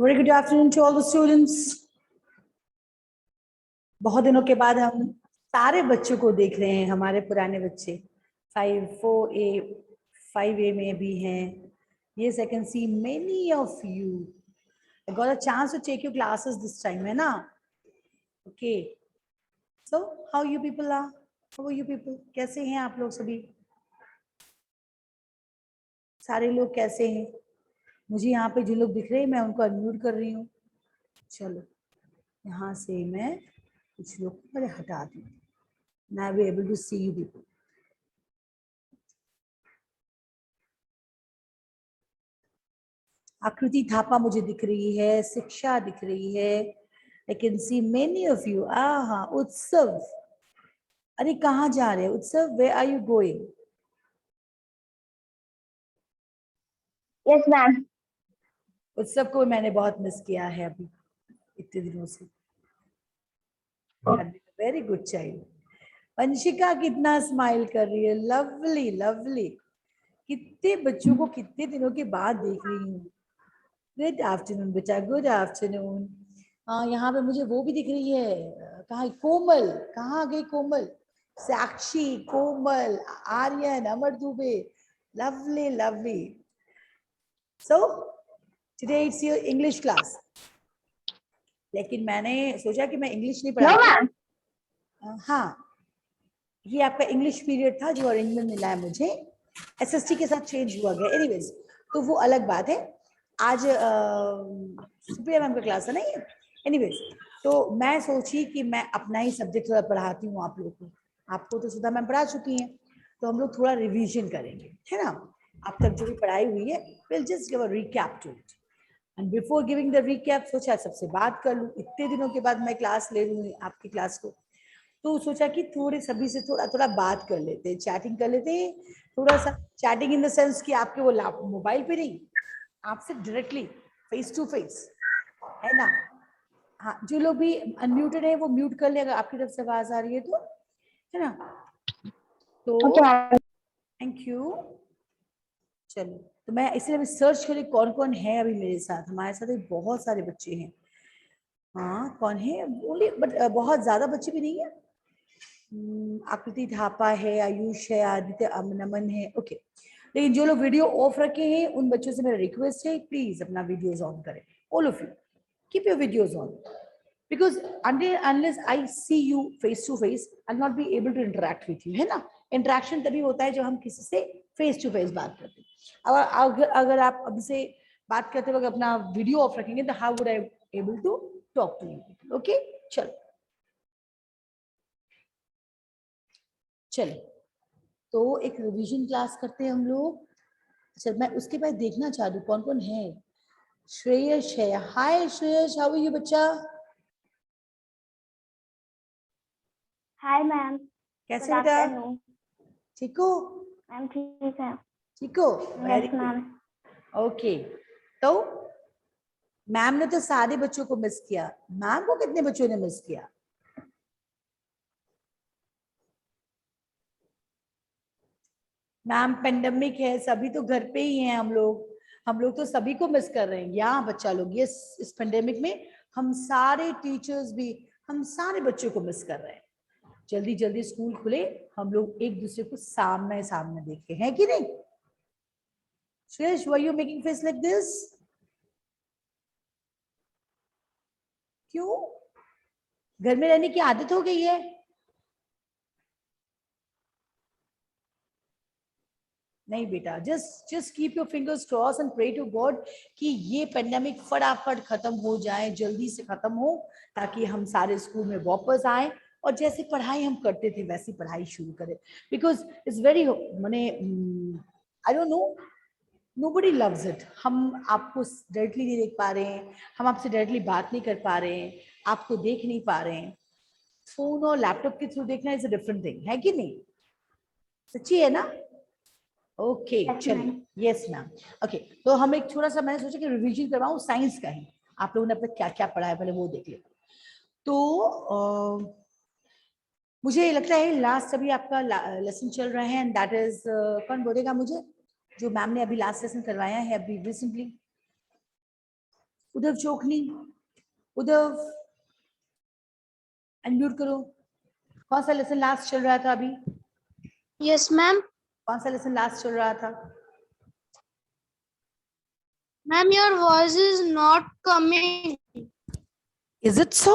Very good afternoon to all the students. बहुत दिनों के बाद हम सारे बच्चों को देख रहे हैं, हमारे पुराने बच्चे 5A में भी हैं. Yes, I can see many of you. I got a chance to take your classes this time, है ना? Okay. So how you people are? How are you people? कैसे हैं आप लोग सभी? सारे लोग कैसे हैं? मुझे यहाँ पे जो लोग दिख रहे हैं मैं उनको अनम्यूट कर रही हूँ. चलो यहाँ से मैं कुछ लोग को हटा दूँ. Now I will be able to see you people. आकृति थापा मुझे दिख रही है, शिक्षा दिख रही है. I can see many of you. हाँ, उत्सव. अरे कहाँ जा रहे हैं उत्सव? Where are you going? Yes, ma'am. उत्सव को मैंने बहुत मिस किया है अभी इतने दिनों से. Very good child. वंशिका कितना स्माइल कर रही है. Lovely lovely. कितने बच्चों को कितने दिनों के बाद देख रही हूँ. गुड आफ्टरनून बेटा, गुड आफ्टरनून. हाँ, यहाँ पे मुझे वो भी दिख रही है. कहाँ कोमल? कहाँ गई Komal? Sakshi, Komal, Aryan, Amar Dubey. Lovely lovely. So today it's your English class. लेकिन मैंने सोचा कि मैं इंग्लिश नहीं No, पढ़ाती. ma'am. हाँ, ये आपका इंग्लिश पीरियड था जो अरेंजमेंट मिला है मुझे. एसएसटी के साथ चेंज हुआ गया. एनीवेज, तो वो अलग बात है. आज सुप्रिया मैम का क्लास है ना ये. एनीवेज, तो मैं सोची कि मैं अपना ही सब्जेक्ट थोड़ा पढ़ाती हूँ आप लोगों को. आपको तो सुधा मैम पढ़ा चुकी हैं, तो हम लोग थोड़ा रिवीजन करेंगे, है ना. अब तक जो भी पढ़ाई हुई है, will just give a recap to it. And before giving the recap सोचा सबसे बात कर लूँ. इतने दिनों के बाद मैं क्लास ले लूँ आपकी क्लास को, तो सोचा कि थोड़े सभी से थोड़ा थोड़ा बात कर लेते हैं, चैटिंग कर लेते हैं. थोड़ा सा चैटिंग इन द सेंस कि आपके वो मोबाइल पे नहीं, आपसे डायरेक्टली फेस टू फेस, है ना. हाँ, जो लोग भी अनम्यूटेड है वो म्यूट कर ले अगर आपकी तरफ से आवाज आ रही है तो, है ना. तो Okay, ma'am. Thank you. चलो, तो मैं इसलिए अभी सर्च करी कौन कौन है अभी मेरे साथ. हमारे साथ अभी बहुत सारे बच्चे हैं. हाँ, कौन है बोलिए. बट बहुत ज्यादा बच्चे भी नहीं है. आकृति थापा है, आयुष है, आदित्य नमन है. ओके, लेकिन जो लोग वीडियो ऑफ रखे हैं उन बच्चों से मेरा रिक्वेस्ट है प्लीज अपना वीडियोस ऑन करें. All of you keep your videos on, because unless I see you face to face I'll not be able to interact with you, है ना. इंटरेक्शन तभी होता है जब हम किसी से फेस टू फेस बात करते हैं. अगर आप अब से बात करते वक्त अपना वीडियो ऑफ रखेंगे तो how would I able to talk to you. Okay, चलो चलो, तो एक रिवीजन क्लास करते हैं हम लोग. अच्छा, मैं उसके बाद देखना चाह रही हूँ कौन कौन है. श्रेयस है. हाय श्रेयस, हाउ आर यू बच्चा? Hi, ma'am. कैसे Good बेटा? afternoon. ठीक हो? I'm ठीक है. ठीक हो? Very Yes, good. ma'am. Okay, तो मैम ने तो सारे बच्चों को मिस किया. मैम को कितने बच्चों ने मिस किया? मैम पेंडेमिक है, सभी तो घर पे ही हैं. हम लोग तो सभी को मिस कर रहे हैं. यहाँ बच्चा लोग ये इस पेंडेमिक में हम सारे टीचर्स भी हम सारे बच्चों को मिस कर रहे हैं. जल्दी जल्दी स्कूल खुले, हम लोग एक दूसरे को सामने सामने देखे हैं कि नहीं. Shreyas, why you making face like this? क्यों? घर में रहने की आदत हो गई है? नहीं बेटा, just keep your fingers cross and pray to God कि ये पेंडेमिक फटाफट खत्म हो जाए, जल्दी से खत्म हो, ताकि हम सारे स्कूल में वापस आए और जैसे पढ़ाई हम करते थे वैसी पढ़ाई शुरू करें. बिकॉज इट्स वेरी माने I don't know, nobody loves it. हम आपको डायरेक्टली नहीं देख पा रहे हैं, हम आपसे डायरेक्टली बात नहीं कर पा रहे हैं, आपको देख नहीं पा रहे हैं. फोन और लैपटॉप के थ्रू देखना इज अ डिफरेंट थिंग, है कि नहीं? सच्ची है ना? ओके, चलिए. Yes ma'am. ओके, तो हम एक थोड़ा सा मैंने सोचा कि रिवीजन करवाऊं साइंस का ही. आप लोगों ने अब तक क्या क्या पढ़ा है पहले वो देख लेते. तो मुझे लगता है लास्ट अभी आपका लेसन चल रहा है एंड दैट इज कौन बोलेगा मुझे, जो मैम ने अभी लास्ट लेसन करवाया है अभी रिसेंटली? उद्धव चोखनी, उद्धव अनम्यूट करो। कौन सा लेसन लास्ट चल रहा था अभी? Yes, ma'am. कौन सा लेसन लास्ट चल रहा था? Ma'am, your voice is not coming. Is it so?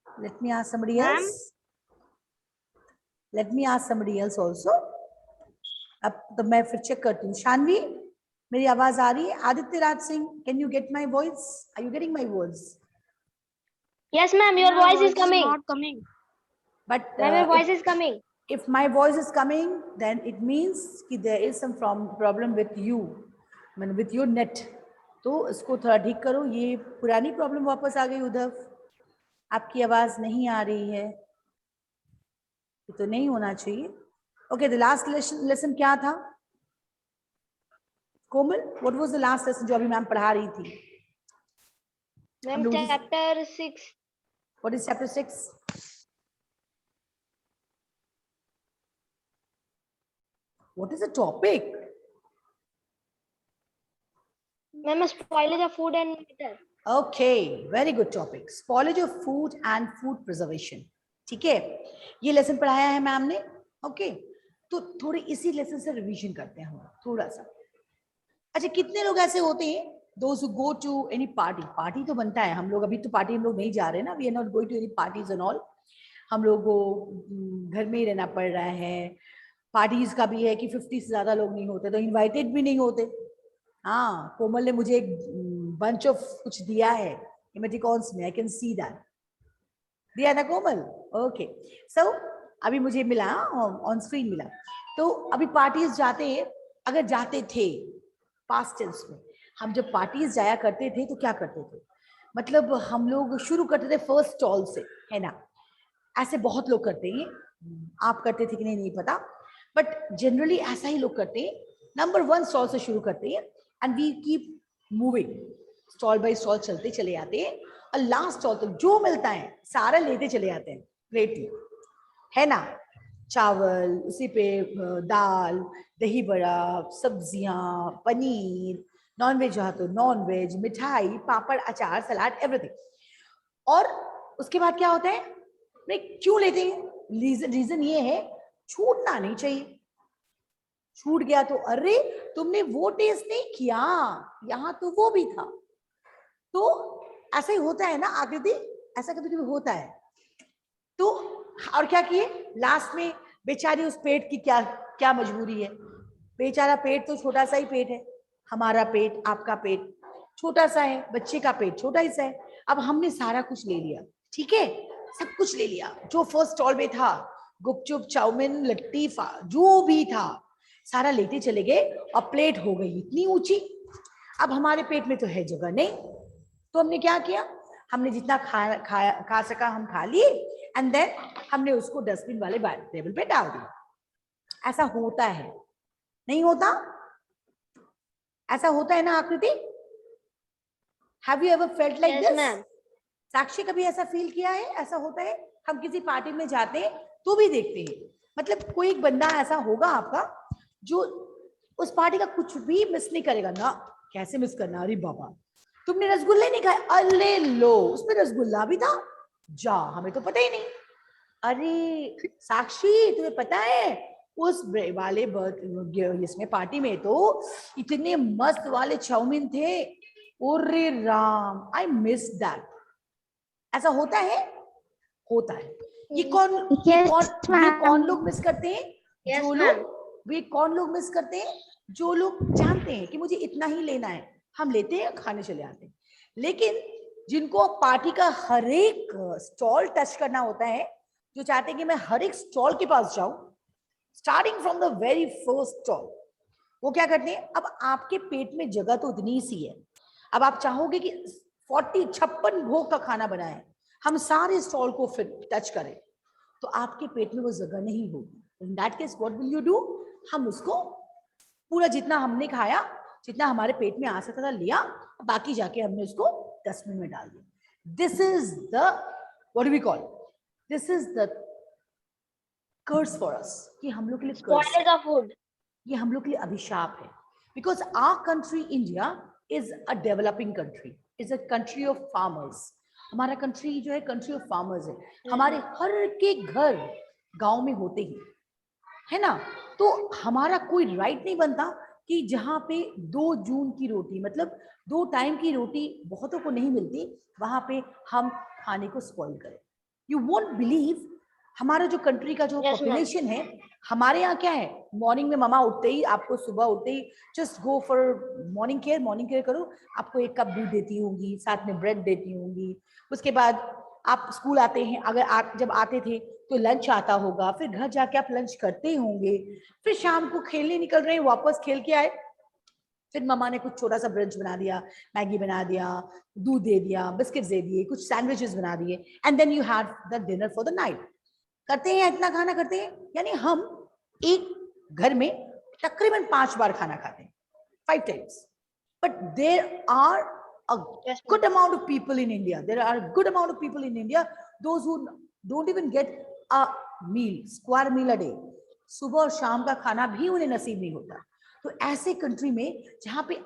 Let me ask somebody Ma'am? else. Let me ask somebody else also. अब तो मैं फिर चेक करती हूँ। शानवी, मेरी आवाज आ रही है? Aditya Raj Singh, can you get my voice? Are you getting my words? Yes, ma'am. Your voice is coming. Not coming. But Ma'am, your voice is coming. if my voice is coming, then it means कि there is some problem with you, with your net. तो इसको थोड़ा ठीक करो। ये पुरानी problem वापस आ गई उद्धव, आपकी आवाज नहीं आ रही है, ये तो नहीं होना चाहिए। ओके, द लास्ट लेसन क्या था? Komal, what was the last lesson जो अभी मैम पढ़ा रही थी? Ma'am, chapter 6. What is chapter 6? What is the topic? Ma'am, spoilage of food and water. Okay, very good topic. Spoilage of food and food preservation. ठीक है, ये lesson पढ़ाया है मैम ने। ओके, तो थोड़ी इसी लेसन से रिवीजन करते हैं हम थोड़ा सा। अच्छा, कितने लोग ऐसे होते हैं those who go to any party? Party तो बनता है, हम लोग अभी तो पार्टी हम लोग नहीं जा रहे ना, we are not going to any parties and all. हम लोग को घर में ही रहना पड़ रहा है। पार्टीज का भी है कि 50 से ज्यादा लोग नहीं होते, तो इनवाइटेड भी नहीं होते। हाँ, कोमल ने मुझे एक बंच ऑफ कुछ दिया है इमोटिकॉन्स में, आई कैन सी दैट। दिया ना कोमल? ओके, सो अभी मुझे मिला, ऑन स्क्रीन मिला। तो अभी पार्टीज जाते हैं, अगर जाते थे पास्ट टेंस में, हम जब पार्टीज जाया करते थे तो क्या करते थे? मतलब हम लोग शुरू करते थे फर्स्ट स्टॉल से, है ना? ऐसे बहुत लोग करते हैं, आप करते थे कि नहीं पता, बट जनरली ऐसा ही लोग करते हैं। नंबर 1 स्टॉल से शुरू करते हैं and we keep moving, stall by stall चलते चले जाते हैं, और लास्ट स्टॉल तक जो मिलता है सारा लेते चले जाते हैं प्लेट में, है ना? चावल, उसी पे दाल, दही बड़ा, सब्जियां, पनीर, नॉन वेज हो तो नॉन वेज, मिठाई, पापड़, अचार, सलाद, एवरीथिंग। और उसके बाद क्या होता है? क्यों लेते हैं? रीजन ये है, छूटना नहीं चाहिए। छूट गया तो अरे तुमने वो टेस्ट नहीं किया, यहाँ तो वो भी था। तो ऐसा ही होता है ना आकृति, ऐसा कभी कभी होता है। तो और क्या किए लास्ट में? बेचारी उस पेट की क्या क्या मजबूरी है? बेचारा पेट तो छोटा सा ही पेट है, हमारा पेट, आपका पेट छोटा सा है, बच्चे का पेट छोटा ही सा है। अब हमने सारा कुछ ले लिया, ठीक है, सब कुछ ले लिया जो फर्स्ट स्टॉल में था, गुपचुप, चाउमीन, लिट्टी, जो भी था सारा लेते चले गए, और प्लेट हो गई इतनी ऊंची। अब हमारे पेट में तो है जगह नहीं, तो हमने क्या किया? हमने जितना खा सका हम खा लिए, एंड देन हमने उसको डस्टबिन वाले टेबल पे डाल दिया। ऐसा होता है, नहीं होता? ऐसा होता है ना आकृति? Have you ever felt like Yes, this? ma'am. साक्षी कभी ऐसा फील किया है? ऐसा होता है, हम किसी पार्टी में जाते हैं तो भी देखते हैं, मतलब कोई एक बंदा ऐसा होगा आपका जो उस पार्टी का कुछ भी मिस नहीं करेगा ना। कैसे मिस करना? अरे बाबा तुमने रसगुल्ले नहीं खाए, अरे लो उसमें रसगुल्ला भी था, जा हमें तो पता ही नहीं। अरे साक्षी तुम्हें पता है उस वाले इसमें पार्टी में तो इतने मस्त वाले चाउमीन थे, ओरे राम, आई मिस दैट। ऐसा होता है? होता है। ये कौन लोग मिस करते हैं? Yes, जो ma'am. लोग, वे कौन लोग मिस करते हैं? जो लोग जानते हैं कि मुझे इतना ही लेना है, हम लेते हैं, खाने चले आते हैं। लेकिन जिनको पार्टी का हर एक स्टॉल टच करना होता है, जो चाहते हैं कि मैं हर एक स्टॉल के पास जाऊं, starting from the very first stall, वो क्या करते हैं? अब आपके पेट में जगह तो उतनी सी है, अब आप चाहोगे कि 56 भोग का खाना बनाए, हम सारे स्टॉल को फिर टच करें, तो आपके पेट में वो जगह नहीं होगी। In that case what will you do? हम उसको पूरा जितना हमने खाया, जितना हमारे पेट में आ सकता था लिया, बाकी जाके हमने उसको डस्टबिन में डाल दिया। This is the what do we call, this is the curse for us, कि हम लोग के लिए कर्स, Spoilage of food. ये हम लोग के लिए अभिशाप है। Because our country India is a developing country, is a country of farmers. हमारा कंट्री जो है कंट्री ऑफ फार्मर्स है। हमारे हर के घर गांव में होते ही है ना। तो हमारा कोई राइट नहीं बनता कि जहाँ पे 2 जून की रोटी, मतलब 2 टाइम की रोटी बहुतों को नहीं मिलती, वहां पे हम खाने को स्पॉइल करें। यू वोंट बिलीव, हमारा जो कंट्री का जो Yes, ma'am. पॉपुलेशन है, हमारे यहाँ क्या है, मॉर्निंग में ममा उठते ही आपको सुबह उठते ही just go for morning care करो, आपको 1 कप दूध देती होंगी, साथ में ब्रेड देती होंगी। उसके बाद आप स्कूल आते हैं, अगर आप जब आते थे तो लंच आता होगा, फिर घर जाके आप लंच करते होंगे, फिर शाम को खेलने निकल रहे हैं, वापस खेल के आए, फिर मम्मा ने कुछ छोटा सा ब्रंच बना दिया, मैगी बना दिया, दूध दे दिया, बिस्किट्स दे दिए, कुछ सैंडविचेस बना दिए, and then you have the dinner for the night. करते हैं इतना खाना करते हैं, यानी हम एक घर में तकरीबन 5 बार खाना खाते हैं, 5 times. But there are a Yes, good amount of people in India. There are a good amount of people in India, those who don't even get a meal, square meal a day. सुबह और शाम का खाना भी उन्हें नसीब नहीं होता। तो ऐसे कंट्री में जहाँ पे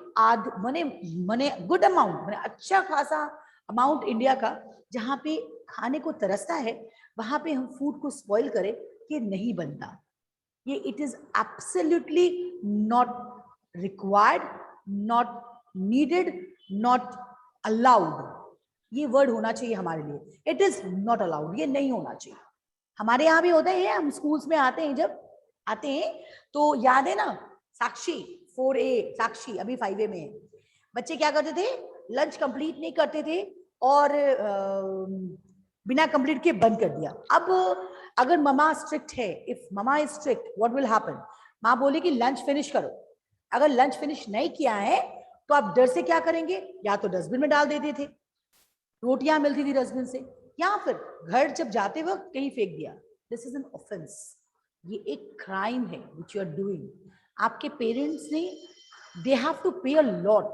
मने गुड अमाउंट, मने अच्छा खासा अमाउंट इंडिया का, जहाँ पे खाने को तरसता है, वहां पे हम फूड को स्पॉइल करें, ये नहीं बनता। ये it is absolutely not required, not needed, not allowed. ये वर्ड होना चाहिए हमारे लिए, इट इज नॉट अलाउड, ये नहीं होना चाहिए। हमारे यहाँ भी होता है, हम स्कूल्स में आते हैं, जब आते हैं तो याद है ना, साक्षी 4A, साक्षी अभी 5A में है। बच्चे क्या करते थे, लंच कंप्लीट नहीं करते थे और बिना कंप्लीट के बंद कर दिया। अब अगर ममा स्ट्रिक्ट है, if mama is strict, what will happen, माँ बोले कि लंच फिनिश करो, अगर लंच फिनिश नहीं किया है तो आप डर से क्या करेंगे, या तो डस्टबिन में डाल देते थे, रोटियां मिलती थी डस्टबिन से, या फिर घर जब जाते वक्त कहीं फेंक दिया। दिस इज एन ऑफेंस, ये एक क्राइम है विच यू आर डूइंग। आपके पेरेंट्स ने, दे हैव टू पे अ लॉट,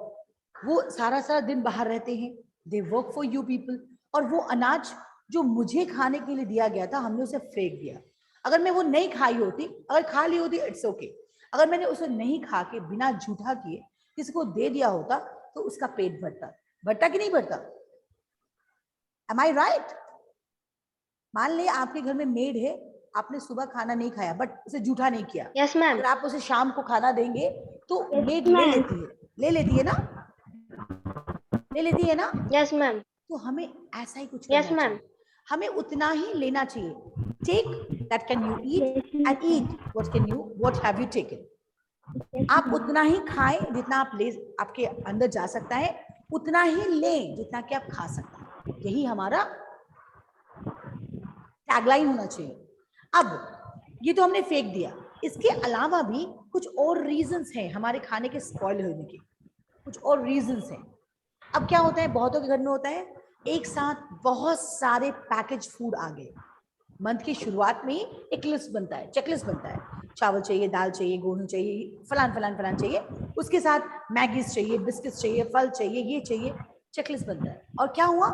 वो सारा सारा दिन बाहर रहते हैं, they work for you people, और वो अनाज जो मुझे खाने के लिए दिया गया था, हमने उसे फेंक दिया। अगर मैं वो नहीं खाई होती, अगर खा ली होती इट्स ओके, अगर मैंने उसे नहीं खा के बिना झूठा किए किसी को दे दिया होता तो उसका पेट भरता कि नहीं भरता? एम आई राइट? मान ले आपके घर में मेड है, आपने सुबह खाना नहीं खाया बट उसे झूठा नहीं किया, Yes, ma'am. अगर आप उसे शाम को खाना देंगे तो Yes, मेड ma'am. ले लेती है ना, ले लेती है ना? Yes, ma'am. तो हमें ऐसा ही कुछ Yes, करना ma'am. चाहिए, हमें उतना ही लेना चाहिए। Take that can you eat and eat what have you taken. आप उतना ही खाएं जितना आप ले, आपके अंदर जा सकता है, उतना ही लें जितना कि आप खा सकते हैं। यही हमारा टैगलाइन होना चाहिए। अब ये तो हमने फेंक दिया, इसके अलावा भी कुछ और रीजंस हैं हमारे खाने के स्पॉइल होने के, कुछ और रीजंस हैं। अब क्या होता है, बहुतों के घर में होता है एक साथ बहुत सारे पैकेज फूड आ गए। मंथ की शुरुआत में ही एक लिस्ट बनता है, चेकलिस्ट बनता है, चावल चाहिए, दाल चाहिए, गेहूं चाहिए, फलान फलान फलान चाहिए, उसके साथ मैगीज चाहिए, बिस्किट्स चाहिए, फल चाहिए, ये चाहिए, चेकलिस्ट बनता है। और क्या हुआ,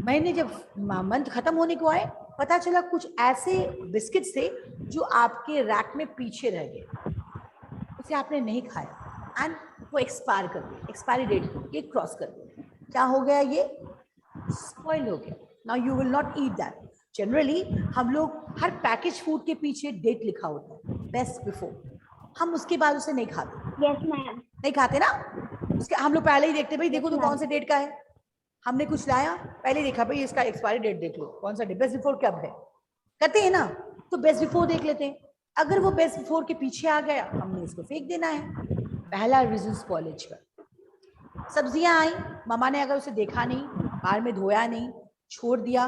मैंने जब मंथ खत्म होने को आए, पता चला कुछ ऐसे बिस्किट्स थे जो आपके रैक में पीछे रह गए, उसे आपने नहीं खाया एंड वो एक्सपायर कर दिया, एक्सपायरी डेट ये क्रॉस कर दिया। क्या हो गया, ये स्पॉइल हो गया। Now you will not eat that. Generally हम लोग हर पैकेज फूड के पीछे डेट लिखा होता है, बेस्ट बिफोर, हम उसके बाद उसे नहीं खाते। Yes, ma'am. नहीं खाते ना, उसके हम लोग पहले ही देखते, भाई देखो तो ma'am. कौन से डेट का है, हमने कुछ लाया पहले देखा, भाई इसका एक्सपायरी डेट देख लो, कौन सा डेट, बेस्ट बिफोर कब है, करते हैं ना, तो बेस्ट बिफोर देख लेते हैं। अगर वो बेस्ट बिफोर के पीछे आ गया, हमने उसको फेंक देना है। पहला रीजन स्पॉइलेज का। सब्जियां आई, ममा ने अगर उसे देखा नहीं, बाहर में धोया नहीं, छोड़ दिया,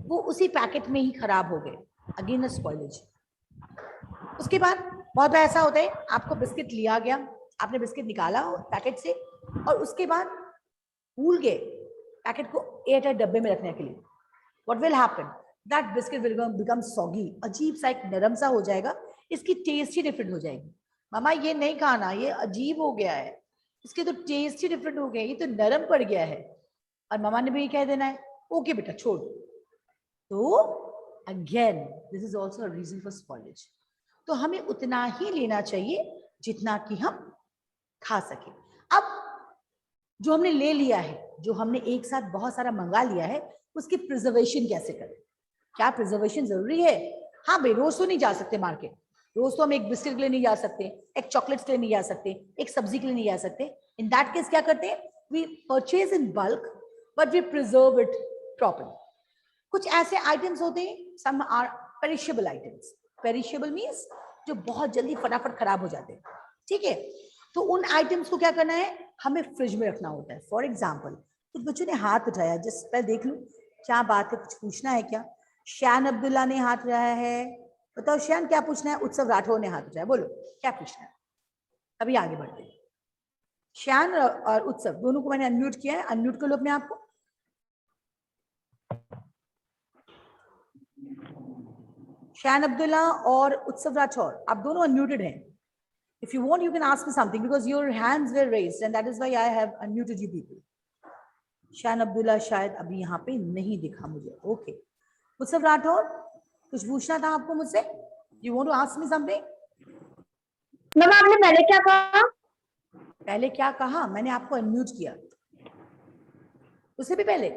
वो उसी पैकेट में ही खराब हो गए, अगेन स्पॉइलेज। उसके बाद बहुत बार ऐसा होता है, आपको बिस्किट लिया गया, आपने बिस्किट निकाला पैकेट से और उसके बाद भूल गए पैकेट को एयरटाइट डब्बे में रखने के लिए। What will happen, that biscuit will become soggy, अजीब सा एक नरम सा हो जाएगा, इसकी टेस्ट ही डिफरेंट हो जाएगी। मामा ये नहीं खाना, ये अजीब हो गया है, इसके तो टेस्ट ही डिफरेंट हो गया, ये तो नरम पड़ गया है, और मामा ने भी कह देना है ओके बेटा छोड़। तो again this is also a reason for spoilage. तो हमें उतना ही लेना चाहिए जितना कि हम खा सके। अब जो हमने ले लिया है, जो हमने एक साथ बहुत सारा मंगा लिया है, उसकी प्रिजर्वेशन कैसे करें? क्या प्रिजर्वेशन जरूरी है? हाँ भाई, रोज तो नहीं जा सकते मार्केट, रोज तो हम एक बिस्किट के लिए नहीं जा सकते, एक चॉकलेट्स के लिए नहीं जा सकते, एक सब्जी के लिए नहीं जा सकते। इन दैट केस क्या करते हैं? We purchase in bulk but we preserve it properly. कुछ ऐसे आइटम्स होते हैं, some are perishable items. Perishable means जो बहुत जल्दी फटाफट खराब हो जाते हैं, ठीक है? तो उन आइटम्स को क्या करना है? हमें फ्रिज में रखना होता है। फॉर एग्जाम्पल, कुछ बच्चों ने हाथ उठाया, जस्ट पहले देख लूं क्या बात है, कुछ पूछना है क्या? शान अब्दुल्ला ने हाथ उठाया है, बताओ शान क्या पूछना है? उत्सव राठौर ने हाथ उठाया, बोलो क्या पूछना है? अभी आगे बढ़ते हैं। शान और उत्सव दोनों को मैंने अनम्यूट किया है, अनम्यूट कर लो अपने आप को। शान अब्दुल्ला और उत्सव राठौर, आप दोनों अनम्यूटेड हैं। If you want, you can ask me something because your hands were raised and that is why I have unmuted you people. शान अब्दुल्ला शायद अभी यहाँ पे नहीं दिखा मुझे। ओके, उत्सव राठौर कुछ पूछना था आपको मुझसे? You want to ask me something? Ma'am आपने पहले क्या कहा? पहले क्या कहा? मैंने आपको अनम्यूट किया। उससे भी पहले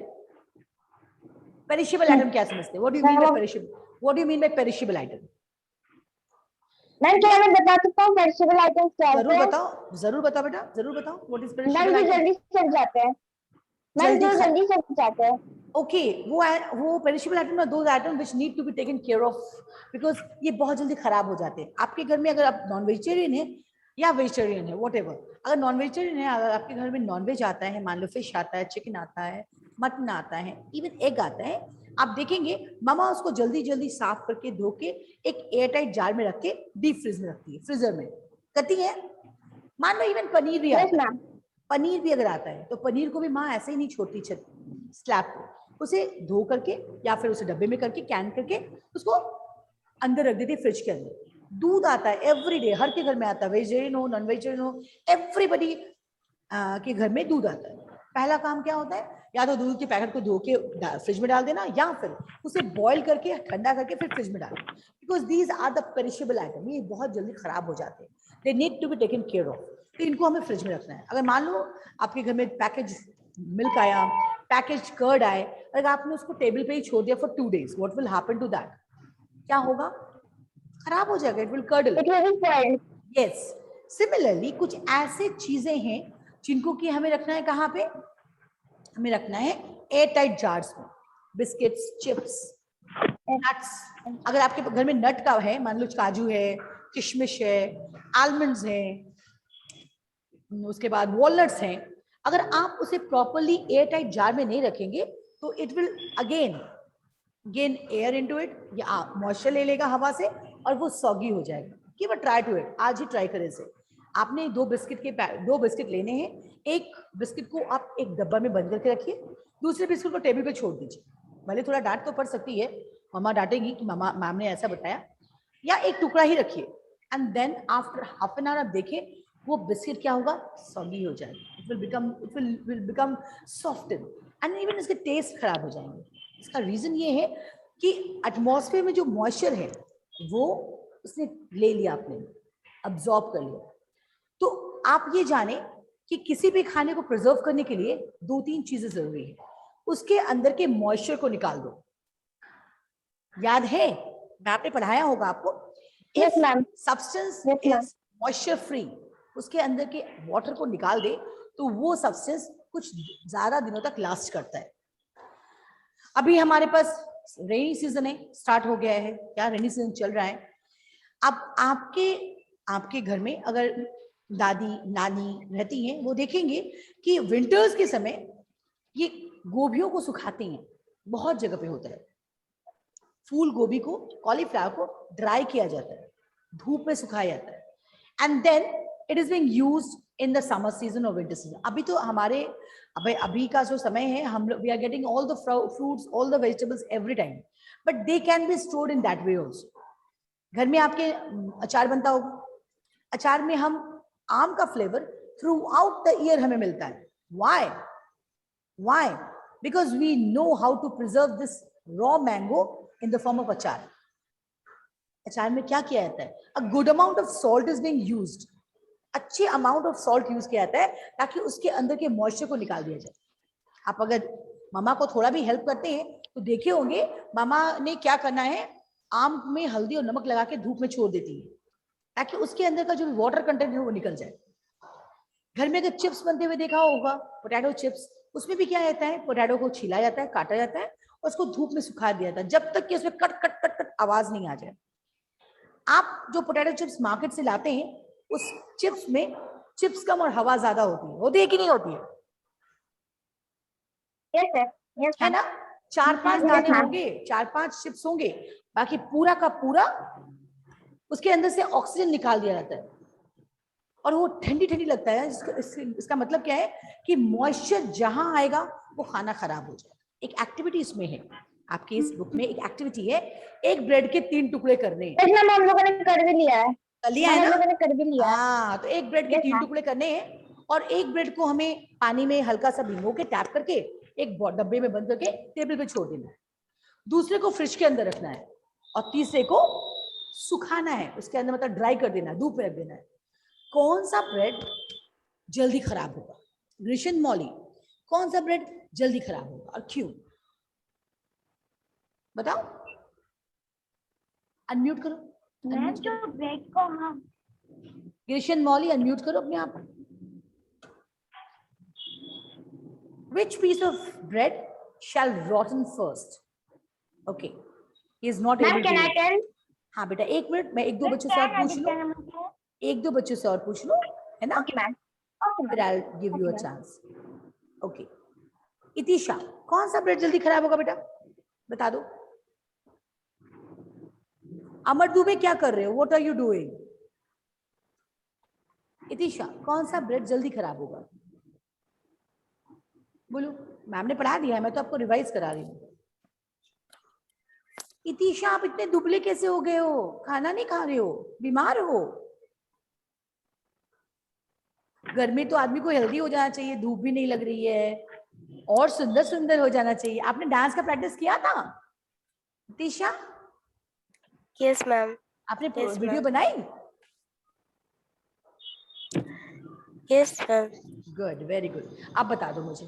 पेरिशेबल आइटम क्या समझते? What do you mean by perishable? What do you mean by perishable item? Ma'am क्या मैं बता सकता हूँ पेरिशेबल आइटम्स क्या होते हैं? जरूर बताओ, जरूर बताओ बेटा, जरूर बताओ। What is मैम perishable जो item? जल्दी सड़ जाते हैं। मैम जो जल्दी सड़ जाते हैं। ओके, वो पेरिशेबल आइटम ना, those item which need to be taken care of, because ये बहुत जल्दी खराब हो जाते हैं। आपके घर में अगर आप नॉन वेजिटेरियन है या वेजिटेरियन है, व्हाटएवर, अगर नॉन वेजिटेरियन है, अगर आपके घर में नॉनवेज आता है, मान लो फिश आता है, चिकन आता है, मटन आता है, इवन एग आता है, आप देखेंगे मामा उसको जल्दी जल्दी साफ करके धो के एक एयरटाइट जार में रख के डीप फ्रीज में रखती है, फ्रीजर में करती है। मान लो इवन पनीर भी आता है, पनीर भी अगर आता है तो पनीर को भी माँ ऐसे ही नहीं छोड़ती स्लैब पे, उसे धो करके या फिर उसे डब्बे में करके कैन करके उसको अंदर रख देती है फ्रिज के अंदर। दूध आता है एवरी डे, हर के घर में आता है, वेजिटेरियन हो नॉन वेजिटेरियन हो, एवरीबडी के घर में दूध आता है। पहला काम क्या होता है? या तो दूध के पैकेट को धो के फ्रिज में डाल देना, या फिर उसे बॉईल करके ठंडा करके फिर फ्रिज में डालना, because these are the perishable item, ये बहुत जल्दी खराब हो जाते हैं, they need to be taken care of. तो इनको हमें फ्रिज में रखना है। अगर मान लो आपके घर में पैकेज मिल्क आया, पैकेज कर्ड आए, अगर आपने उसको टेबल पे ही छोड़ दिया for 2 days, what will happen to that? क्या होगा? खराब हो जाएगा, it will curdle. Yes, similarly कुछ ऐसे चीजें हैं जिनको कि हमें रखना है कहाँ पे? हमें रखना है एयर टाइट जार्स में। बिस्किट्स, चिप्स, नट्स, अगर आपके घर में नट का है, मान लो काजू है, किशमिश है, आलमंड्स है, उसके बाद वॉलनट्स हैं, अगर आप उसे प्रॉपरली एयर टाइट जार में नहीं रखेंगे तो it will again gain air into it, या मॉइस्चर ले लेगा हवा से और वो सॉगी हो जाएगा। कि वो ट्राई टू इट, आज ही ट्राई करें इसे। आपने 2 बिस्किट लेने हैं, एक बिस्किट को आप एक डब्बा में बंद करके रखिए, दूसरे बिस्किट को टेबल पे छोड़ दीजिए। भले थोड़ा डांट तो पड़ सकती है, मम्मा डांटेगी कि मामा मैम ने ऐसा बताया, या एक टुकड़ा ही रखिए, and then after half an hour आप देखें वो बिस्किट क्या होगा? सॉगी हो जाएगा, it will become soften and even इसके टेस्ट खराब हो जाएंगे। इसका रीजन ये है कि एटमॉस्फेयर में जो मॉइस्चर है वो उसने ले लिया, आपने अब्सॉर्ब कर लिया। तो आप ये जाने कि किसी भी खाने को प्रिजर्व करने के लिए 2-3 चीजें जरूरी है। उसके अंदर के मॉइस्चर को निकाल दो। याद है, मैं आपने पढ़ाया होगा आपको, Yes, ma'am. Substance Yes, ma'am. Is moisture free, उसके अंदर के वाटर को निकाल दे तो वो सब्सटेंस कुछ ज्यादा दिनों तक लास्ट करता है। अभी हमारे पास रेनी सीजन है, स्टार्ट हो गया है, क्या रेनी सीजन चल रहा है। अब आपके घर में अगर दादी नानी रहती हैं, वो देखेंगे कि विंटर्स के समय ये गोभियों को सुखाते हैं, बहुत जगह पे होता है। फूल गोभी को, कॉलीफ्लावर को ड्राई किया जाता है, धूप में सुखाया जाता है, and then it is being used in the summer season और विंटर सीजन। अभी तो हमारे अभी का जो समय है, हम we are getting all the fruits, all the vegetables every time, but they can be stored in that way also. घर में आपके अचार बनता होगा, अचार में हम आम का flavour through out the year हमें मिलता है। Why? Because we know how to preserve this raw mango in the form of achar. अचार में क्या किया जाता है? A good amount of salt is being used, अच्छे अमाउंट ऑफ सॉल्ट यूज किया जाता है ताकि उसके अंदर के मॉइस्चर को निकाल दिया जाए। आप अगर मामा को थोड़ा भी हेल्प करते हैं तो देखे होंगे मामा ने क्या करना है, आम में हल्दी और नमक लगा के धूप में छोड़ देती है ताकि उसके अंदर का जो वाटर कंटेंट है वो निकल जाए। घर में अगर चिप्स बनते हुए देखा होगा, पोटैटो चिप्स, उसमें भी क्या रहता है, पोटैटो को छिला जाता है, काटा जाता है और उसको धूप में सुखा दिया जाता है जब तक कि उसमें कट कट कट कट आवाज नहीं आ जाए। आप जो पोटैटो चिप्स मार्केट से लाते हैं उस चिप्स में चिप्स कम और हवा ज्यादा होती है कि नहीं होती है? Yes, sir. Yes, है ma'am. ना, 4-5 Yes, दाने ma'am. होंगे, 4-5 चिप्स होंगे, बाकी पूरा का पूरा उसके अंदर से ऑक्सीजन निकाल दिया जाता है और वो ठंडी ठंडी लगता है। इसका मतलब क्या है कि मॉइस्चर जहां आएगा वो खाना खराब हो जाएगा। एक एक्टिविटी इसमें है, आपके इस बुक में एक एक्टिविटी है, एक ब्रेड के 3 टुकड़े करने हैं। Yes, ma'am, हम लोगों ने कर भी लिया है। कर लिया है हम ना? लोगों ने कर भी लिया है। हाँ, तो एक ब्रेड के Yes, 3 ma'am. टुकड़े करने हैं और एक ब्रेड को हमें पानी में हल्का सा भिगो के टैप करके एक डब्बे में बंद करके टेबल पे छोड़ देना है। दूसरे को फ्रिज के अंदर रखना है और तीसरे को सुखाना है, उसके अंदर मतलब ड्राई कर देना है, धूप में रख देना है। कौन सा ब्रेड जल्दी खराब होगा? ग्रिशन मॉली, कौन सा ब्रेड जल्दी खराब होगा और क्यों? बताओ, अनम्यूट करो। मैम जो ब्रेड को हम ग्रिशन मॉली अनम्यूट करो अपने आप। Which piece of bread shall rotten first? Okay, he is not ma'am able can I to. Tell? हाँ बेटा, एक मिनट, मैं एक दो बच्चों से और पूछ लूं, एक दो बच्चों से और पूछ लो, है ना? Okay ma'am. ओके फिर ma'am. I'll give you a Okay, chance. Okay. इतिशा, कौन सा ब्रेड जल्दी खराब होगा बेटा? बता दो। अमर दुबे क्या कर रहे हो? What are you doing? इतिशा, कौन सा ब्रेड जल्दी खराब होगा? बोलो, मैम ने पढ़ा दिया है, मैं तो आपको रिवाइज करा रही हूँ। इतिशा, आप इतने दुबले कैसे हो गए हो? खाना नहीं खा रहे हो? बीमार हो? घर में तो आदमी को हेल्दी हो जाना चाहिए, धूप भी नहीं लग रही है और सुंदर सुंदर हो जाना चाहिए। आपने डांस का प्रैक्टिस किया था इतिशा? Yes ma'am. आपने Yes, वीडियो ma'am. बनाई? Yes ma'am. Good, very good. अब बता दो मुझे,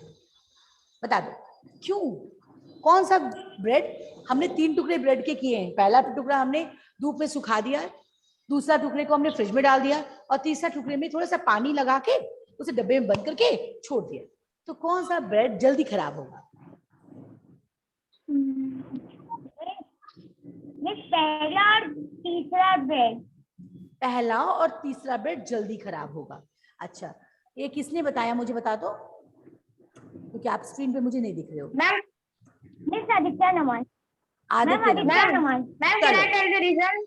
बता दो क्यों, कौन सा ब्रेड, हमने 3 टुकड़े ब्रेड के किए हैं। पहला टुकड़ा हमने धूप में सुखा दिया, दूसरा टुकड़े को हमने फ्रिज में डाल दिया और तीसरा टुकड़े में थोड़ा सा पानी लगा के उसे डब्बे में बंद करके छोड़ दिया। तो कौन सा ब्रेड जल्दी खराब होगा? पहला और तीसरा ब्रेड। पहला और तीसरा ब्रेड जल्दी खराब होगा। अच्छा, ये किसने बताया, मुझे बता दो, क्योंकि आप स्क्रीन पे मुझे नहीं दिख रहे हो। Ma'am miss Aditya Naman. Aditya Naman. Ma'am can I tell the reason?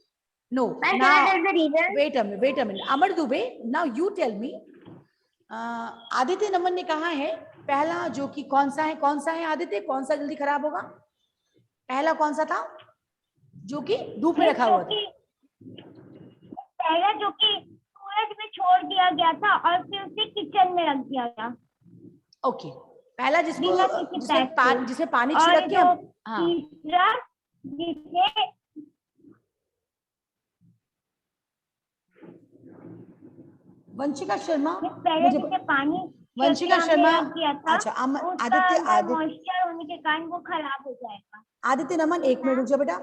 No, Ma'am, now can I tell the reason? wait a minute. Amar Dubey, now you tell me. Aditya Naman ने कहा है पहला जो कि कौन सा है आदित्य, कौन सा जल्दी खराब होगा? पहला कौन सा था जो कि धूप में रखा हुआ था? पहला जो कि सूरज में छोड़ दिया गया था और फिर उसे किचन में रख दिया गया। ओके, पहला जिसमें पानी छिड़क के हाँ, तीसरा जिसमें वंशिका शर्मा, पहले जिसमें पानी वंशिका शर्मा, किया था, अच्छा आदित्य मॉइस्चर होने के कारण वो खराब हो जाएगा। आदित्य नमन, एक मिनट रुक जाओ बेटा।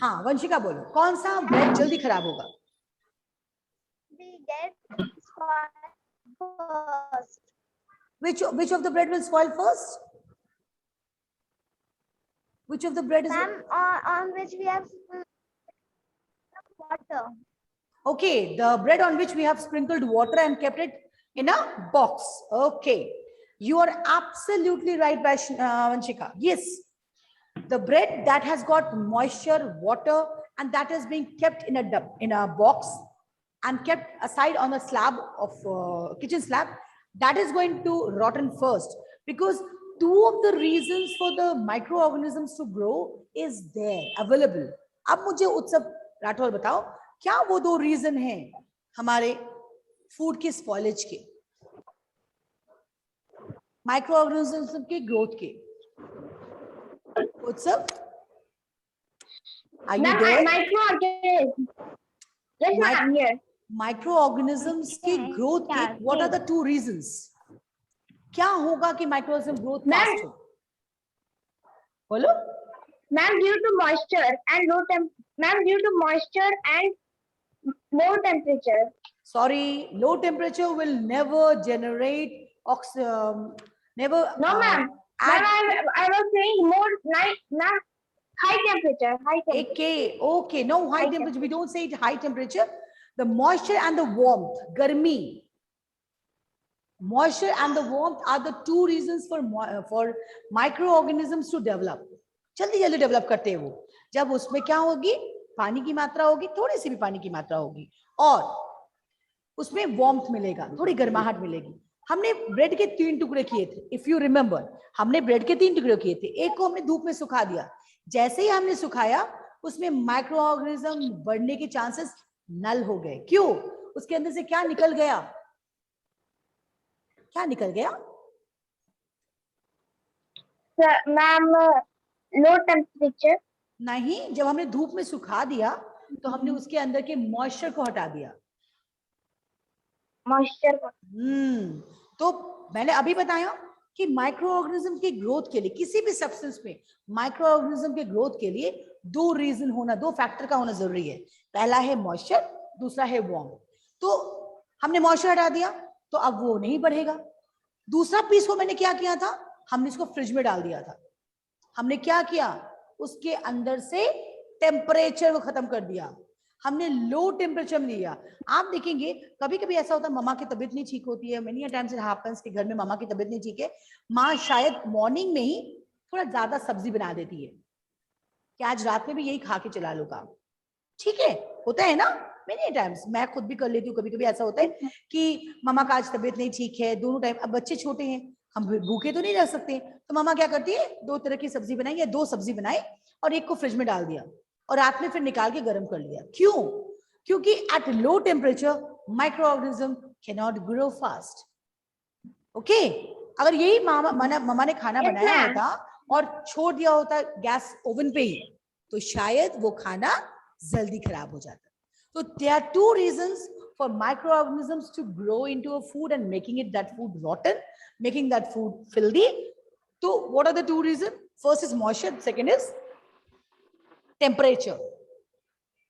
हाँ वंशिका बोलो, कौन सा ब्रेड जल्दी खराब होगा? Which of the bread will spoil first? Which of the bread is it? On which we have water. Okay, the bread on which we have sprinkled water and kept it in a box. Okay, you are absolutely right, Vanshika. Yes, the bread that has got moisture, water, and that is being kept in a box and kept aside on a slab of kitchen slab, that is going to rotten first, because 2 of the reasons for the microorganisms to grow is there available. अब मुझे उत्सव राठौर बताओ, क्या वो 2 reason हैं हमारे food के spoilage के, माइक्रोऑर्गेनिज्म के ग्रोथ के? उत्सव, are you there? Microorganisms. Yes, ma'am. Here. Microorganisms की ग्रोथ के व्हाट आर द 2 रीजंस? क्या होगा कि माइक्रो ऑर्गेनिज्म ग्रोथ फास्ट हो? बोलो ma'am, due to moisture and low ma'am, due to moisture and low temperature. Sorry, low temperature will never generate never No, ma'am. add. Ma'am, I was saying more like high temperature. High temperature. Okay, no high temperature. We don't say it high temperature. The moisture and the warmth, garmi. Moisture and the warmth are the 2 reasons for microorganisms to develop. जल्दी जल्दी develop करते हैं वो, जब उसमें क्या होगी, पानी की मात्रा होगी, थोड़ी सी भी पानी की मात्रा होगी और उसमें वार्मथ मिलेगा, थोड़ी गर्माहट मिलेगी। हमने ब्रेड के 3 टुकड़े किए थे, इफ यू रिमेंबर, हमने ब्रेड के 3 टुकड़े किए थे, एक को हमने धूप में सुखा दिया, जैसे ही हमने सुखाया उसमें माइक्रो ऑर्गेनिज्म बढ़ने के चांसेस नल हो गए। क्यों? उसके अंदर से क्या निकल गया? क्या निकल गया? Ma'am, low temperature. नहीं, जब हमने धूप में सुखा दिया तो हमने उसके अंदर के मॉइस्चर को हटा दिया। मॉइस्चर। तो मैंने अभी बताया कि माइक्रो ऑर्गेनिज्म की ग्रोथ के लिए, किसी भी सब्सटेंस में माइक्रो ऑर्गेनिज्म के ग्रोथ के लिए 2 रीजन होना, 2 फैक्टर का होना जरूरी है। पहला है मॉइस्चर, दूसरा है वार्म। तो हमने मॉइस्चर हटा दिया तो अब वो नहीं बढ़ेगा। दूसरा पीस को मैंने क्या किया था, हमने इसको फ्रिज में डाल दिया था। हमने क्या किया, उसके अंदर से टेम्परेचर को खत्म कर दिया, हमने लो टेम्परेचर में दिया। आप देखेंगे कभी कभी ऐसा होता है, मम्मा की तबीयत नहीं ठीक होती है, मेनी टाइम्स इट हैपेंस कि घर में मम्मा की तबीयत नहीं ठीक है, माँ शायद मॉर्निंग में ही थोड़ा ज्यादा सब्जी बना देती है कि आज रात में भी यही खा के चला लो काम। ठीक है, होता है ना मेनी टाइम्स, मैं खुद भी कर लेती हूँ। कभी कभी ऐसा होता है कि मम्मा का आज तबीयत नहीं ठीक है, दोनों टाइम, अब बच्चे छोटे हैं, हम भूखे तो नहीं रह सकते, तो मम्मा क्या करती है, 2 तरह की सब्जी बनाई या 2 सब्जी बनाई और एक को फ्रिज में डाल दिया और रात में फिर निकाल के गर्म कर लिया। क्यों? क्योंकि at low temperature micro organism can not grow fast. Okay, अगर यही मम्मा ने खाना बनाया होता और छोड़ दिया होता गैस ओवन पे ही, तो शायद वो खाना जल्दी खराब हो जाता। तो there are 2 reasons for microorganisms to grow into a food and making it that food rotten, making that food filthy. So what are the 2 reasons? First is moisture, second is temperature.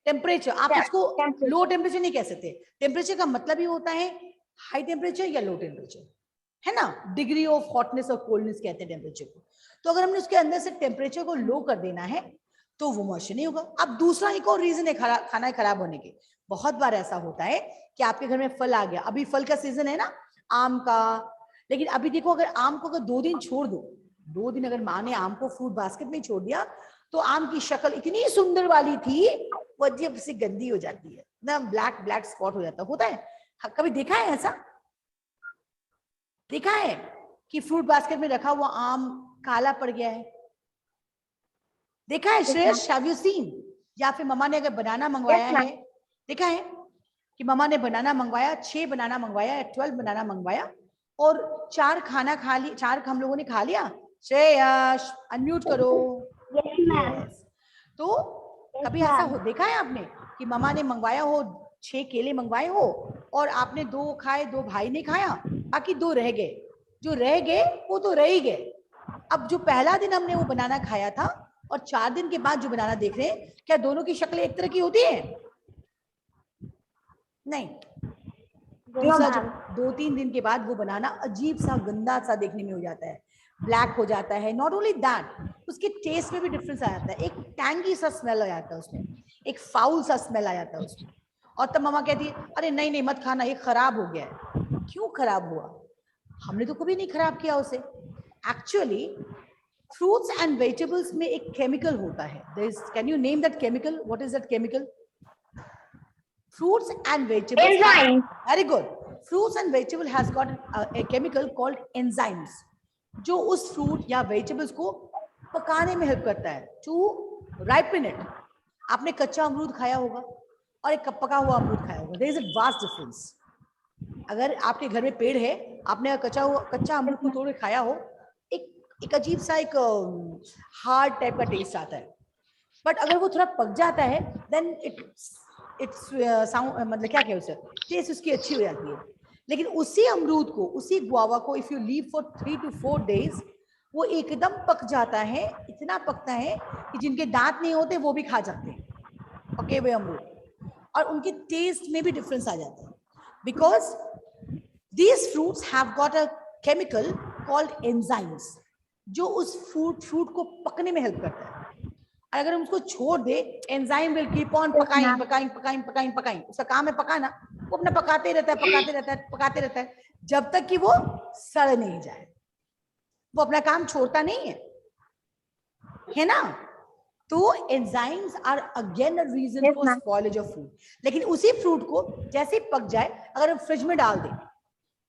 Temperature, आप इसको low temperature नहीं कह सकते। Temperature का मतलब ही होता है high temperature या लो टेम्परेचर, है ना, डिग्री ऑफ हॉटनेस और कोल्डनेस कहते हैं टेम्परेचर को। तो अगर हमने उसके अंदर से टेम्परेचर को लो कर देना है तो वो मॉइस्चर नहीं होगा। अब दूसरा एक और रीजन है खाना खराब होने के। बहुत बार ऐसा होता है कि आपके घर में फल आ गया, अभी फल का सीजन है ना, आम का, लेकिन अभी देखो अगर आम को अगर 2 दिन छोड़ दो, 2 दिन अगर माँ ने आम को फ्रूट बास्केट में छोड़ दिया तो आम की शक्ल इतनी सुंदर वाली थी वो अजीब सी गंदी हो जाती है ना, ब्लैक स्पॉट हो जाता होता है। कभी देखा है ऐसा? देखा है कि फ्रूट बास्केट में रखा हुआ आम काला पड़ गया है? देखा है श्रेयस? Have you seen? या फिर मम्मा ने अगर बनाना मंगवाया है, देखा है कि मम्मा ने बनाना मंगवाया, 6 बनाना मंगवाया या 12 बनाना मंगवाया और 4 खाना खा लिया, 4 हम लोगों ने खा लिया। श्रेयस अनम्यूट करो। yes. तो कभी ऐसा हो देखा है आपने कि मम्मा ने मंगवाया हो, 6 केले मंगवाए हो और आपने 2 खाए, 2 भाई ने खाया, बाकी 2 रह गए। जो रह गए वो तो रह ही गए। अब जो पहला दिन हमने वो बनाना खाया था और 4 दिन के बाद जो बनाना देख रहे हैं, क्या दोनों की शक्लें एक तरह की होती है? नहीं। दूसरा जो 2-3 दिन के बाद वो बनाना अजीब सा गंदा सा देखने में हो जाता है, ब्लैक हो जाता है। नॉट ओनली दैट, उसके टेस्ट में भी डिफरेंस आ जाता है, एक टैंगी सा स्मेल आ जाता है उसमें, एक फाउल सा स्मेल आ जाता है उसमें। और तब मम्मा कहती है अरे नहीं नहीं मत खाना, ये खराब हो गया है। क्यों खराब हुआ? हमने तो कभी नहीं खराब किया उसे। एक्चुअली फ्रूट्स एंड वेजिटेबल्स में एक केमिकल होता है, can you name that chemical? What is that chemical? Fruits and vegetables. Enzymes. Very good. Fruits and vegetable has got a chemical called enzymes, जो उस fruit या vegetables को पकाने में help करता है, to ripen it. आपने कच्चा अमरूद खाया होगा और एक पका हुआ अमरूद खाया होगा. There is a vast difference. अगर आपके घर में पेड़ है, आपने कच्चा अमरूद को तोड़ के खाया हो, एक अजीब सा एक हार्ड टाइप का टेस्ट आता है. बट अगर वो थोड़ा पक जाता है, then इट्स साउंड मतलब क्या कहें उसे, टेस्ट उसकी अच्छी हो जाती है। लेकिन उसी अमरूद को, उसी गुआवा को if you leave for 3 to 4 days, वो एकदम पक जाता है, इतना पकता है कि जिनके दांत नहीं होते वो भी खा सकते हैं पके हुए अमरूद, और उनके टेस्ट में भी डिफरेंस आ जाता है, because these fruits have got a chemical called enzymes, जो उस फ्रूट को पकने में हेल्प करता है। अगर हम उसको छोड़ दे, एंजाइम विल कीप ऑन पकाइंग, उसका काम है पकाना, वो अपना पकाते रहता है जब तक कि वो सड़ नहीं जाए, वो अपना काम छोड़ता नहीं है ना। तो enzymes are again a reason for spoilage of food. लेकिन उसी फ्रूट को जैसे ही पक जाए, अगर हम फ्रिज में डाल दें,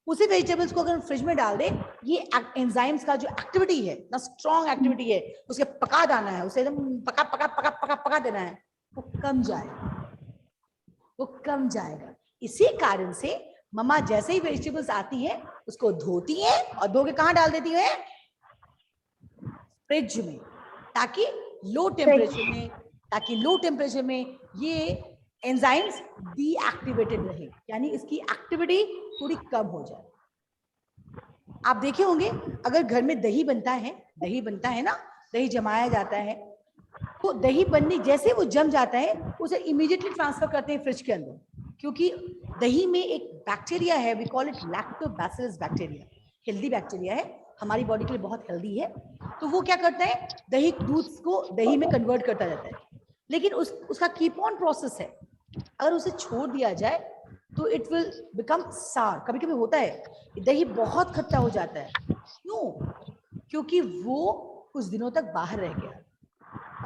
उसी वेजिटेबल्स को अगर हम फ्रिज में डाल दें, ये एंजाइम्स का जो एक्टिविटी है ना, स्ट्रॉन्ग एक्टिविटी है, उसे पका देना है, उसे एकदम पका देना है, वो कम जाएगा। इसी कारण से मम्मा जैसे ही वेजिटेबल्स आती हैं उसको धोती हैं और धो के कहाँ डाल देती है, फ्रिज में, ताकि लो टेम्परेचर में ये एंजाइम्स डीएक्टिवेटेड रहे, यानी इसकी एक्टिविटी थोड़ी कम हो जाए। आप देखे होंगे अगर घर में दही बनता है ना, दही जमाया जाता है, तो दही बनने जैसे वो जम जाता है उसे इमीडिएटली ट्रांसफर करते हैं फ्रिज के अंदर, क्योंकि दही में एक बैक्टीरिया है, we call it lactobacillus bacteria, healthy bacteria है, हमारी बॉडी के लिए बहुत हेल्दी है। तो वो क्या करता है, दही दूध को दही में कन्वर्ट करता रहता है, लेकिन उसका कीप ऑन प्रोसेस है। अगर उसे छोड़ दिया जाए तो इट विल बिकम सार। कभी कभी होता है दही बहुत खट्टा हो जाता है, क्यों? क्योंकि वो कुछ दिनों तक बाहर रह गया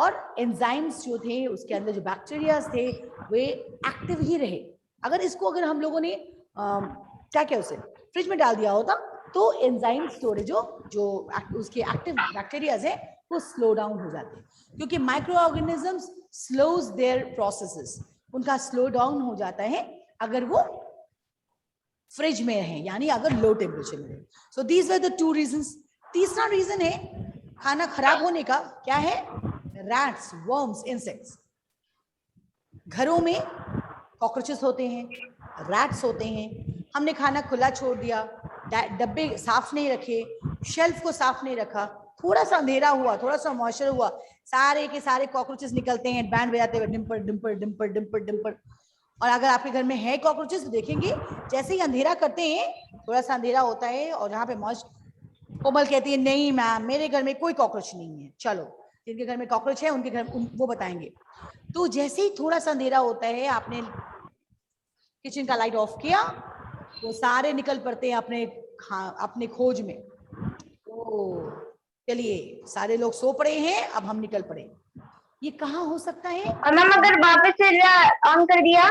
और एंजाइम्स जो थे उसके अंदर, जो बैक्टीरियाज थे, वे एक्टिव ही रहे। अगर हम लोगों ने क्या उसे फ्रिज में डाल दिया होता, तो एंजाइम स्टोरेज जो उसके एक्टिव बैक्टीरियाज है वो स्लो डाउन हो जाते हैं, क्योंकि microorganisms slows their processes, उनका स्लो डाउन हो जाता है अगर वो फ्रिज में रहे, यानी अगर लो टेम्परेचर में रहे। सो दीज वर द 2 रीजंस। तीसरा रीजन है खाना खराब होने का, क्या है? Rats, worms, insects. घरों में कॉकरोचेस होते हैं, रैट्स होते हैं, हमने खाना खुला छोड़ दिया, डब्बे साफ नहीं रखे, शेल्फ को साफ नहीं रखा, थोड़ा सा अंधेरा हुआ, थोड़ा सा मॉइस्चर हुआ, सारे के सारे कॉकरोचेस निकलते हैं, बैंड बजाते हुए डिम्पर डिम्पर डिम्पर डिम्पर डिम्पर। और अगर आपके घर में है कॉकरोचेस तो देखेंगे जैसे ही अंधेरा करते हैं, थोड़ा सा अंधेरा होता है और यहाँ पे कोमल कहती है नहीं मैम मेरे घर में कोई कॉकरोच नहीं है। चलो जिनके घर में कॉकरोच है उनके घर वो बताएंगे। तो जैसे ही थोड़ा सा अंधेरा होता है, आपने किचन का लाइट ऑफ किया, वो सारे निकल पड़ते हैं अपने खोज में। तो चलिए सारे लोग सो पड़े हैं, अब हम निकल पड़े। ये कहाँ हो सकता है? और मैम अगर वापस से ऑन कर दिया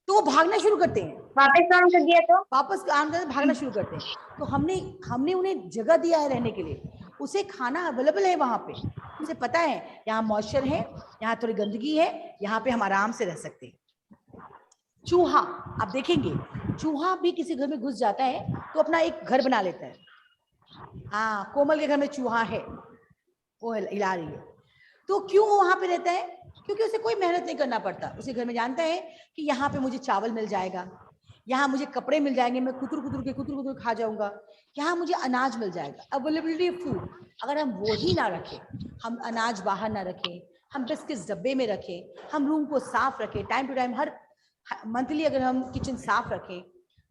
तो वो भागना शुरू करते हैं, वापस ऑन कर दिया तो वापस ऑन करके भागना शुरू करते हैं। तो हमने उन्हें जगह दिया है रहने के लिए, उसे खाना अवेलेबल है वहां पे, उसे पता है यहाँ मॉइस्चर है, यहाँ थोड़ी गंदगी है, यहाँ पे हम आराम से रह सकते हैं। चूहा, आप देखेंगे चूहा भी किसी घर में घुस जाता है तो अपना एक घर बना लेता है। हाँ, कोमल के घर में चूहा है, वो हिला रही है। तो क्यों वो वहां पे रहता है? क्योंकि उसे कोई मेहनत नहीं करना पड़ता, उसे घर में जानता है कि यहाँ पे मुझे चावल मिल जाएगा, यहाँ मुझे कपड़े मिल जाएंगे, मैं कुतर कुतर खा जाऊंगा, यहाँ मुझे अनाज मिल जाएगा, अवेलेबिलिटी ऑफ फूड। अगर हम वो ही ना रखें, हम अनाज बाहर ना रखें, हम बिस्किट्स डब्बे में रखें, हम रूम को साफ रखें, टाइम टू टाइम हर मंथली अगर हम किचन साफ रखें,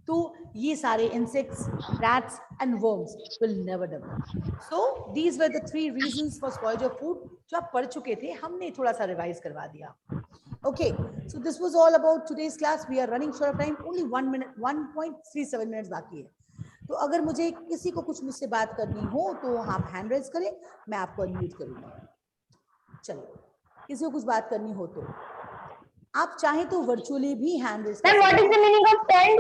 तो ये सारे insects, rats and worms will never develop. So these were the 3 reasons for spoilage of food, जो आप पढ़ चुके थे, हमने थोड़ा सा रिवाइज करवा दिया। Okay, so this was all about today's class. We are running short of time, only 1 minute, 1.37 minutes बाकी है। तो अगर मुझे किसी को कुछ मुझसे बात करनी हो तो आप हैंड रेज करें, मैं आपको अनम्यूट करूंगा। चलिए, किसी को कुछ बात करनी हो तो आप चाहें तो वर्चुअली भी हैंड रेज कर सकते हैं। What is the meaning of tent?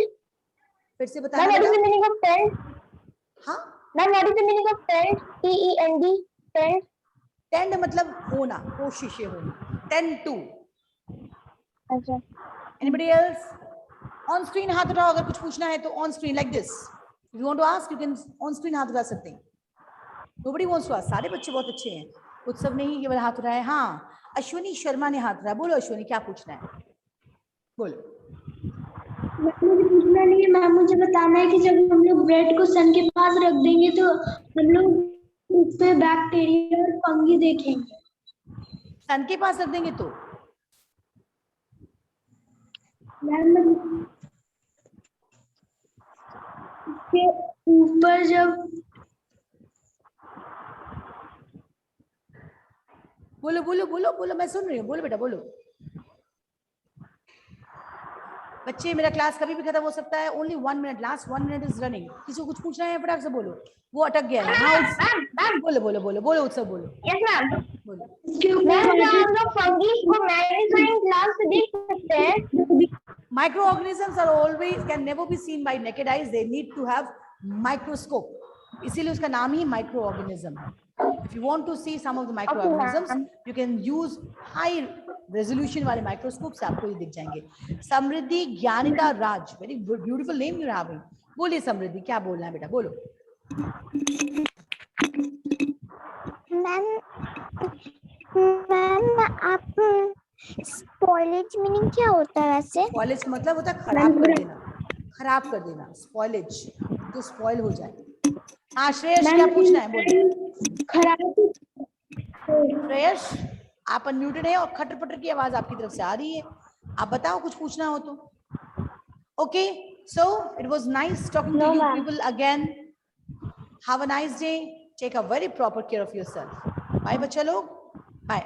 फिर से बताना। What is the meaning of tent? हाँ, Ma'am, what is the meaning of tent? T-E-N-D, tent. Tend मतलब होना, कोशिशें होना, टेंड टू। अच्छा। Anybody else? On screen हाथ उठाओ अगर कुछ पूछना है तो on screen like this. If you want to ask, you can on screen हाथ उठा सकते हैं। Nobody wants to ask. सारे बच्चे बहुत अच्छे हैं, उत्सव ने ही केवल हाथ उठाया। हाँ, अश्विनी शर्मा ने हाथ उठाया। बोलो अश्विनी, क्या पूछना है? बोलो। मुझे पूछना नहीं है मैम, मुझे बताना है कि जब हम लोग ब्रेड को सन के पास रख देंगे तो हम लोग उस पे बैक्टीरिया और फंगी देखेंगे। सन के पास रख देंगे तो मैम उसके ऊपर जब बोलो बोलो बोलो बोलो, मैं सुन रही हूँ, बोलो बेटा बोलो। बच्चे मेरा क्लास कभी भी खत्म हो सकता है, only 1 minute, last 1 minute is running. किसी को कुछ पूछना है फटाक से बोलो, वो अटक गया है। हाँ बोलो बोलो बोलो बोलो उत्सव बोलो। Yes ma'am. बोलो उसके मैम क्या ऊपर हम लोग फंगीज को मैग्नीफाइंग ग्लास से देख सकते हैं? Microorganisms are always can never be seen by naked eyes. They need to have microscope. इसीलिए उसका नाम ही microorganism है. If you want to see some of the microorganisms, you can use high resolution वाले microscope से आपको ये दिख जाएंगे. समृद्धि ज्ञानिता राज, very beautiful name you're having. बोलिए समृद्धि, क्या बोलना है बेटा, बोलो. मैम आप स्पॉइलेज मीनिंग क्या होता है वैसे? स्पॉइलेज का मतलब होता है खराब कर देना, खराब कर देना. स्पॉइलेज तो स्पॉइल हो जाए. हाँ श्रेयस क्या पूछना है, बोलो. खराब श्रेयस आप अनम्यूटेड है और खटर पटर की आवाज आपकी तरफ से आ रही है. आप बताओ कुछ पूछना हो तो. Okay, so it was nice talking to you people again. Have a nice day. Take a very proper care of yourself. Bye बच्चा लोग, बाय.